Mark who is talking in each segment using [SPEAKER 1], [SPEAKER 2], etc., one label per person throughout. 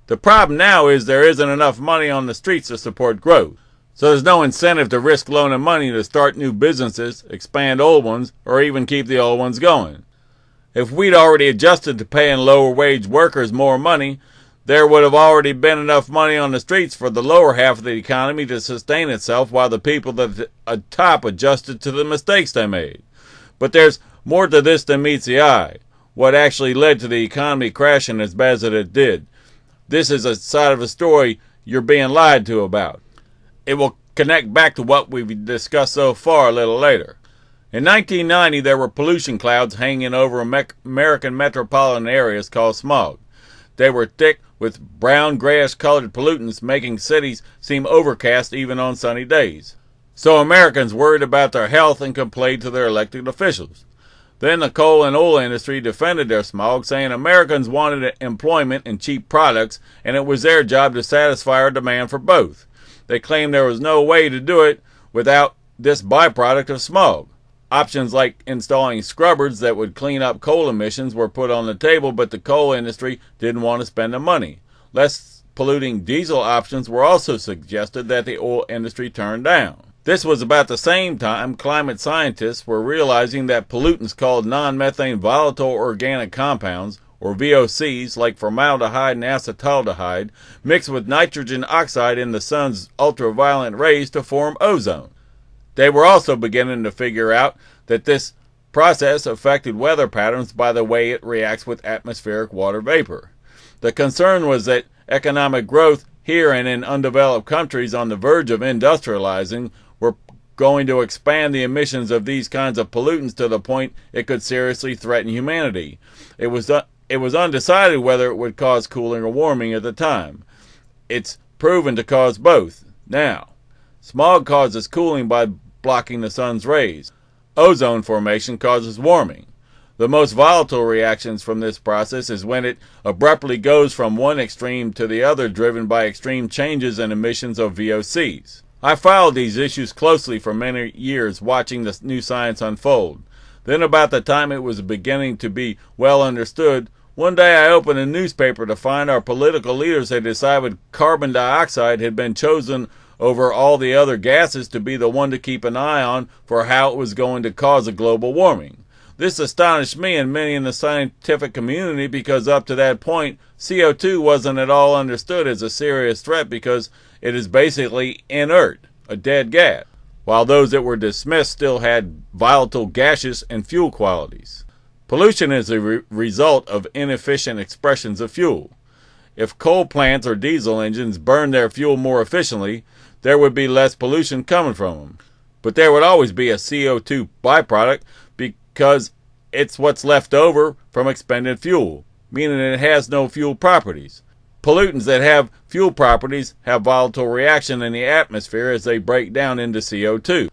[SPEAKER 1] The problem now is there isn't enough money on the streets to support growth. So there's no incentive to risk loaning money to start new businesses, expand old ones, or even keep the old ones going. If we'd already adjusted to paying lower wage workers more money, there would have already been enough money on the streets for the lower half of the economy to sustain itself while the people at the top adjusted to the mistakes they made. But there's more to this than meets the eye. What actually led to the economy crashing as bad as it did. This is a side of the story you're being lied to about. It will connect back to what we've discussed so far a little later. In 1990, there were pollution clouds hanging over American metropolitan areas called smog. They were thick with brown, grayish-colored pollutants, making cities seem overcast even on sunny days. So Americans worried about their health and complained to their elected officials. Then the coal and oil industry defended their smog, saying Americans wanted employment and cheap products, and it was their job to satisfy our demand for both. They claimed there was no way to do it without this byproduct of smog. Options like installing scrubbers that would clean up coal emissions were put on the table, but the coal industry didn't want to spend the money. Less polluting diesel options were also suggested that the oil industry turned down. This was about the same time climate scientists were realizing that pollutants called non-methane volatile organic compounds, or VOCs, like formaldehyde and acetaldehyde, mix with nitrogen oxide in the sun's ultraviolet rays to form ozone. They were also beginning to figure out that this process affected weather patterns by the way it reacts with atmospheric water vapor. The concern was that economic growth here and in undeveloped countries on the verge of industrializing were going to expand the emissions of these kinds of pollutants to the point it could seriously threaten humanity. It was undecided whether it would cause cooling or warming at the time. It's proven to cause both. Now, smog causes cooling by blocking the sun's rays. Ozone formation causes warming. The most volatile reactions from this process is when it abruptly goes from one extreme to the other, driven by extreme changes in emissions of VOCs. I followed these issues closely for many years, watching the new science unfold. Then, about the time it was beginning to be well understood, one day I opened a newspaper to find our political leaders had decided carbon dioxide had been chosen over all the other gases to be the one to keep an eye on for how it was going to cause a global warming. This astonished me and many in the scientific community because up to that point, CO2 wasn't at all understood as a serious threat because it is basically inert, a dead gas, while those that were dismissed still had volatile gaseous and fuel qualities. Pollution is a result of inefficient expressions of fuel. If coal plants or diesel engines burned their fuel more efficiently, there would be less pollution coming from them. But there would always be a CO2 byproduct because it's what's left over from expended fuel, meaning it has no fuel properties. Pollutants that have fuel properties have volatile reaction in the atmosphere as they break down into CO2.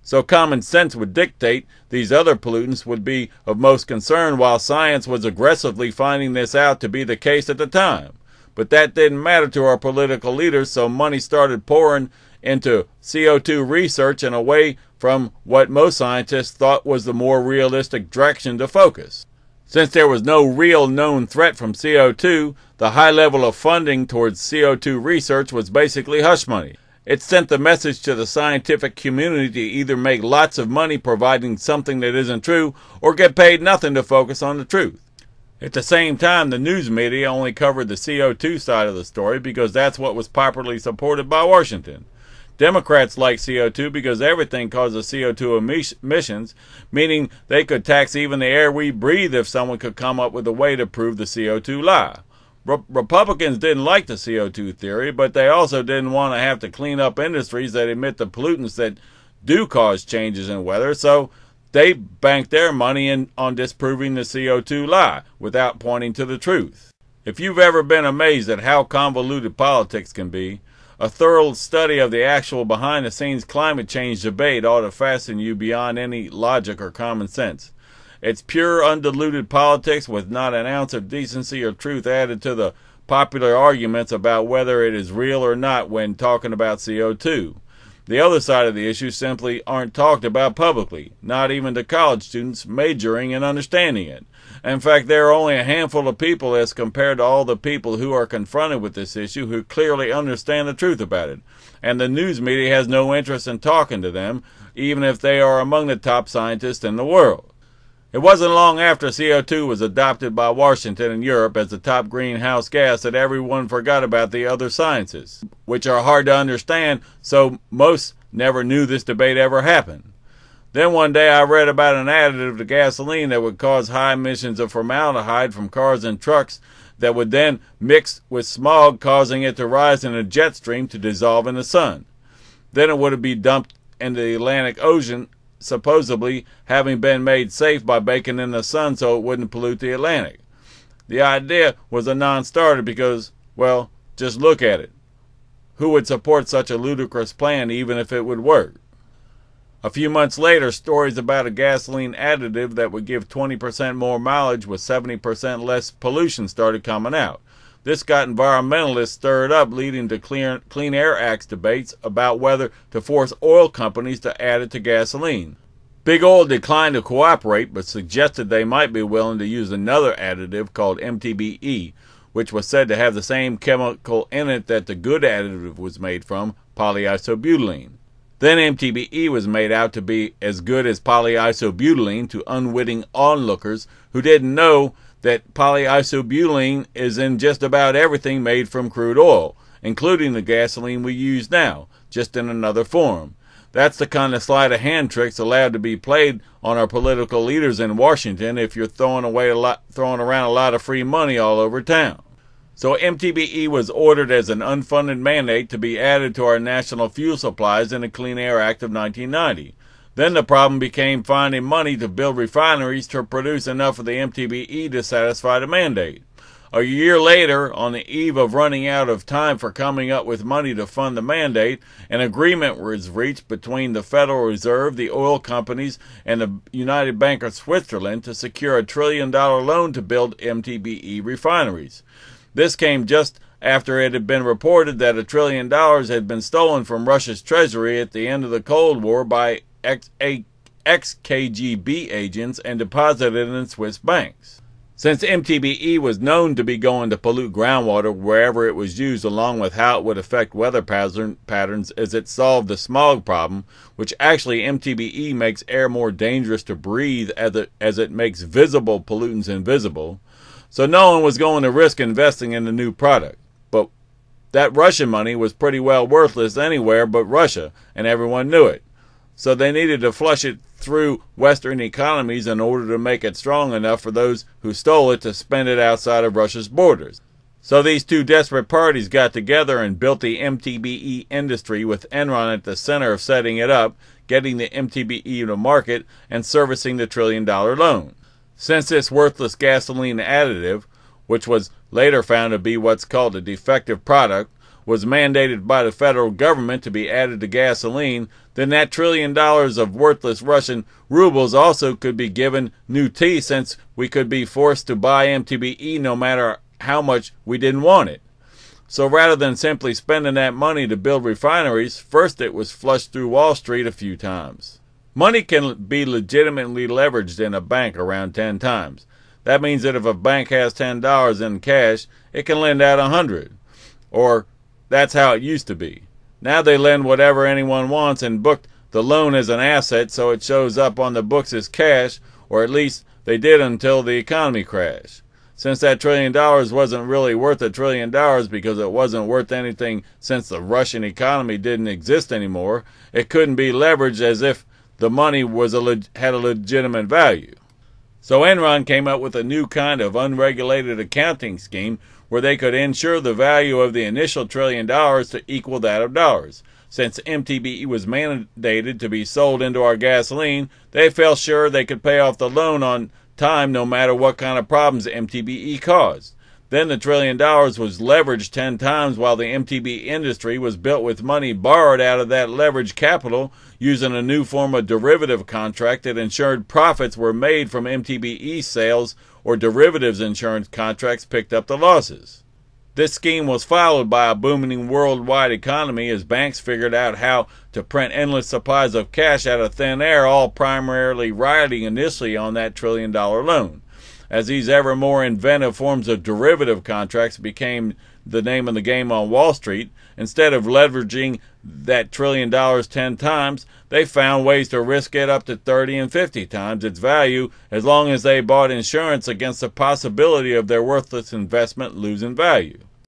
[SPEAKER 1] So common sense would dictate these other pollutants would be of most concern, while science was aggressively finding this out to be the case at the time. But that didn't matter to our political leaders, so money started pouring into CO2 research and away from what most scientists thought was the more realistic direction to focus. Since there was no real known threat from CO2, the high level of funding towards CO2 research was basically hush money. It sent the message to the scientific community to either make lots of money providing something that isn't true or get paid nothing to focus on the truth. At the same time, the news media only covered the CO2 side of the story because that's what was popularly supported by Washington. Democrats like CO2 because everything causes CO2 emissions, meaning they could tax even the air we breathe if someone could come up with a way to prove the CO2 lie. Republicans didn't like the CO2 theory, but they also didn't want to have to clean up industries that emit the pollutants that do cause changes in weather, so they banked their money on disproving the CO2 lie without pointing to the truth. If you've ever been amazed at how convoluted politics can be, a thorough study of the actual behind-the-scenes climate change debate ought to fasten you beyond any logic or common sense. It's pure, undiluted politics with not an ounce of decency or truth added to the popular arguments about whether it is real or not when talking about CO2. The other side of the issue simply aren't talked about publicly, not even to college students majoring in understanding it. In fact, there are only a handful of people as compared to all the people who are confronted with this issue who clearly understand the truth about it. And the news media has no interest in talking to them, even if they are among the top scientists in the world. It wasn't long after CO2 was adopted by Washington and Europe as the top greenhouse gas that everyone forgot about the other sciences, which are hard to understand, so most never knew this debate ever happened. Then one day I read about an additive to gasoline that would cause high emissions of formaldehyde from cars and trucks that would then mix with smog, causing it to rise in a jet stream to dissolve in the sun. Then it would be dumped into the Atlantic Ocean, supposedly having been made safe by baking in the sun so it wouldn't pollute the Atlantic. The idea was a non-starter because, well, just look at it. Who would support such a ludicrous plan even if it would work? A few months later, stories about a gasoline additive that would give 20% more mileage with 70% less pollution started coming out. This got environmentalists stirred up, leading to Clean Air Act debates about whether to force oil companies to add it to gasoline. Big Oil declined to cooperate, but suggested they might be willing to use another additive called MTBE, which was said to have the same chemical in it that the good additive was made from, polyisobutylene. Then MTBE was made out to be as good as polyisobutylene to unwitting onlookers who didn't know that polyisobutylene is in just about everything made from crude oil, including the gasoline we use now, just in another form. That's the kind of sleight of hand tricks allowed to be played on our political leaders in Washington if you're throwing around a lot of free money all over town. So MTBE was ordered as an unfunded mandate to be added to our national fuel supplies in the Clean Air Act of 1990. Then the problem became finding money to build refineries to produce enough of the MTBE to satisfy the mandate. A year later, on the eve of running out of time for coming up with money to fund the mandate, an agreement was reached between the Federal Reserve, the oil companies, and the United Bank of Switzerland to secure a $1 trillion loan to build MTBE refineries. This came just after it had been reported that $1 trillion had been stolen from Russia's treasury at the end of the Cold War by ex-KGB agents and deposited in Swiss banks. Since MTBE was known to be going to pollute groundwater wherever it was used, along with how it would affect weather patterns as it solved the smog problem, which actually MTBE makes air more dangerous to breathe as it makes visible pollutants invisible, so no one was going to risk investing in the new product. But that Russian money was pretty well worthless anywhere but Russia, and everyone knew it. So they needed to flush it through Western economies in order to make it strong enough for those who stole it to spend it outside of Russia's borders. So these two desperate parties got together and built the MTBE industry, with Enron at the center of setting it up, getting the MTBE to market, and servicing the $1 trillion loan. Since this worthless gasoline additive, which was later found to be what's called a defective product, was mandated by the federal government to be added to gasoline, then that $1 trillion of worthless Russian rubles also could be given new teeth, since we could be forced to buy MTBE no matter how much we didn't want it. So rather than simply spending that money to build refineries, first it was flushed through Wall Street a few times. Money can be legitimately leveraged in a bank around 10 times. That means that if a bank has $10 in cash, it can lend out 100. Or that's how it used to be. Now they lend whatever anyone wants and book the loan as an asset, so it shows up on the books as cash, or at least they did until the economy crashed. Since that $1 trillion wasn't really worth $1 trillion because it wasn't worth anything since the Russian economy didn't exist anymore, it couldn't be leveraged as if the money had a legitimate value. So Enron came up with a new kind of unregulated accounting scheme where they could insure the value of the initial $1 trillion to equal that of dollars. Since MTBE was mandated to be sold into our gasoline, they felt sure they could pay off the loan on time no matter what kind of problems MTBE caused. Then the $1 trillion was leveraged 10 times while the MTBE industry was built with money borrowed out of that leveraged capital using a new form of derivative contract that ensured profits were made from MTBE sales, or derivatives insurance contracts picked up the losses. This scheme was followed by a booming worldwide economy as banks figured out how to print endless supplies of cash out of thin air, all primarily riding initially on that trillion-dollar loan. As these ever more inventive forms of derivative contracts became the name of the game on Wall Street, instead of leveraging that $1 trillion 10 times, they found ways to risk it up to 30 and 50 times its value as long as they bought insurance against the possibility of their worthless investment losing value.